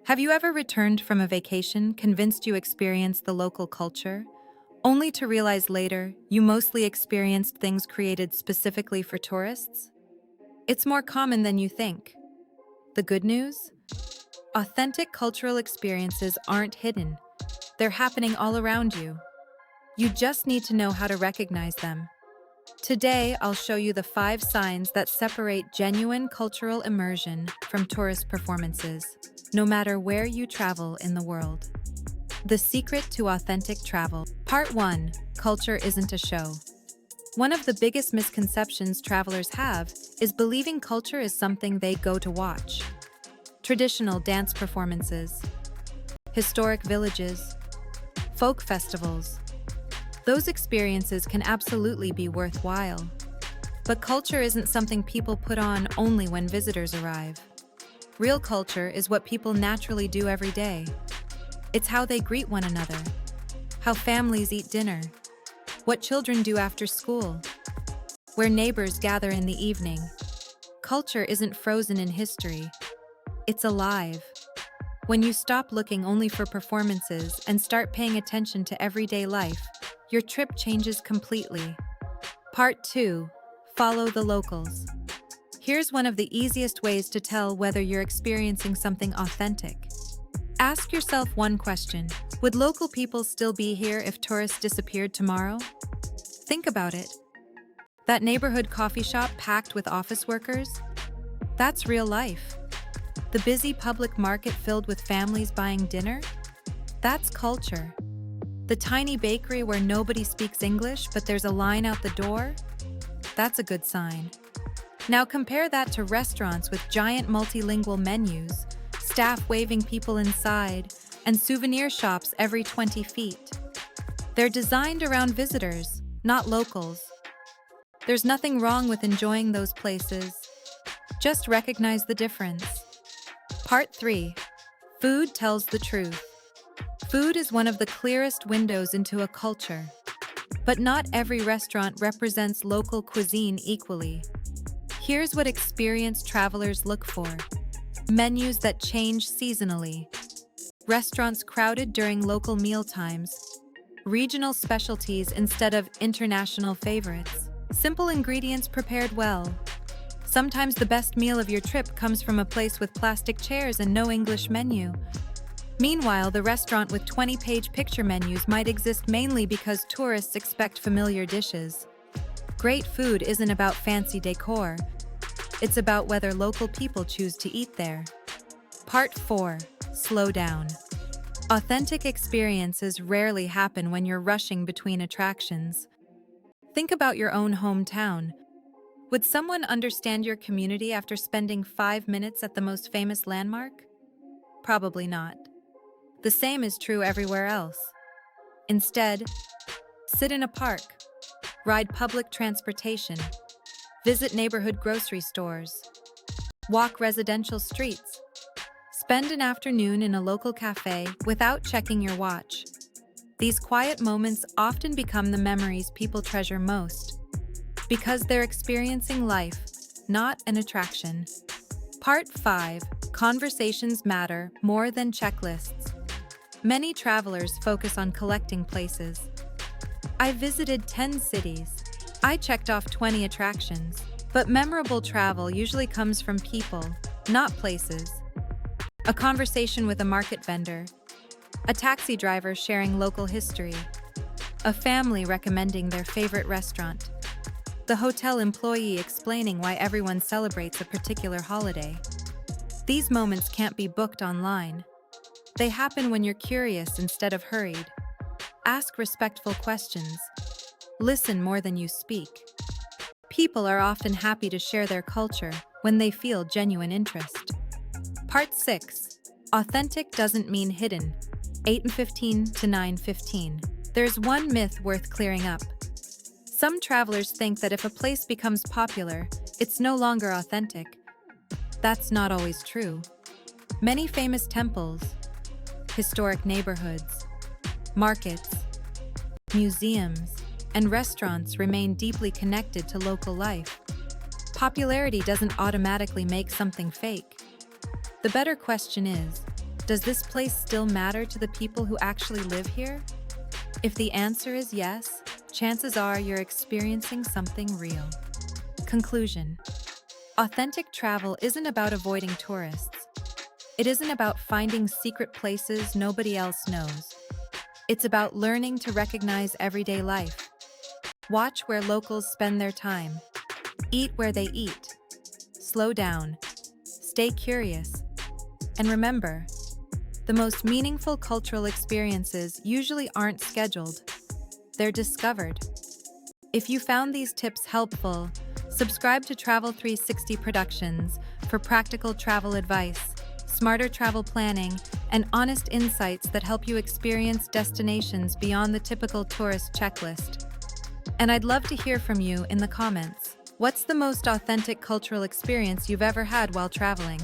Have you ever returned from a vacation convinced you experienced the local culture, only to realize later you mostly experienced things created specifically for tourists? It's more common than you think. The good news? Authentic cultural experiences aren't hidden. They're happening all around you. You just need to know how to recognize them. Today, I'll show you the 5 signs that separate genuine cultural immersion from tourist performances, no matter where you travel in the world. The secret to authentic travel. Part 1. Culture isn't a show. One of the biggest misconceptions travelers have is believing culture is something they go to watch. Traditional dance performances, historic villages, folk festivals. Those experiences can absolutely be worthwhile. But culture isn't something people put on only when visitors arrive. Real culture is what people naturally do every day. It's how they greet one another, how families eat dinner, what children do after school, where neighbors gather in the evening. Culture isn't frozen in history. It's alive. When you stop looking only for performances and start paying attention to everyday life, your trip changes completely. Part 2. Follow the locals. Here's one of the easiest ways to tell whether you're experiencing something authentic. Ask yourself one question: would local people still be here if tourists disappeared tomorrow? Think about it. That neighborhood coffee shop packed with office workers? That's real life. The busy public market filled with families buying dinner? That's culture. The tiny bakery where nobody speaks English but there's a line out the door? That's a good sign. Now compare that to restaurants with giant multilingual menus, staff waving people inside, and souvenir shops every 20 feet. They're designed around visitors, not locals. There's nothing wrong with enjoying those places. Just recognize the difference. Part 3. Food tells the truth. Food is one of the clearest windows into a culture. But not every restaurant represents local cuisine equally. Here's what experienced travelers look for. Menus that change seasonally. Restaurants crowded during local meal times. Regional specialties instead of international favorites. Simple ingredients prepared well. Sometimes the best meal of your trip comes from a place with plastic chairs and no English menu. Meanwhile, the restaurant with 20-page picture menus might exist mainly because tourists expect familiar dishes. Great food isn't about fancy decor. It's about whether local people choose to eat there. Part 4. Slow down. Authentic experiences rarely happen when you're rushing between attractions. Think about your own hometown. Would someone understand your community after spending 5 minutes at the most famous landmark? Probably not. The same is true everywhere else. Instead, sit in a park, ride public transportation, visit neighborhood grocery stores, walk residential streets, spend an afternoon in a local cafe without checking your watch. These quiet moments often become the memories people treasure most, because they're experiencing life, not an attraction. Part 5. Conversations matter more than checklists. Many travelers focus on collecting places. I visited 10 cities. I checked off 20 attractions. But memorable travel usually comes from people, not places. A conversation with a market vendor, a taxi driver sharing local history, a family recommending their favorite restaurant, the hotel employee explaining why everyone celebrates a particular holiday. These moments can't be booked online. They happen when you're curious instead of hurried. Ask respectful questions. Listen more than you speak. People are often happy to share their culture when they feel genuine interest. Part 6. Authentic doesn't mean hidden. 8:15 to 9:15. There's one myth worth clearing up. Some travelers think that if a place becomes popular, it's no longer authentic. That's not always true. Many famous temples, historic neighborhoods, markets, museums, and restaurants remain deeply connected to local life. Popularity doesn't automatically make something fake. The better question is, Does this place still matter to the people who actually live here? If the answer is yes, chances are you're experiencing something real. Conclusion: authentic travel isn't about avoiding tourists. It isn't about finding secret places nobody else knows. It's about learning to recognize everyday life. Watch where locals spend their time. Eat where they eat. Slow down. Stay curious. And remember, the most meaningful cultural experiences usually aren't scheduled. They're discovered. If you found these tips helpful, subscribe to Travel 360 Productions for practical travel advice, smarter travel planning, and honest insights that help you experience destinations beyond the typical tourist checklist. And I'd love to hear from you in the comments. What's the most authentic cultural experience you've ever had while traveling?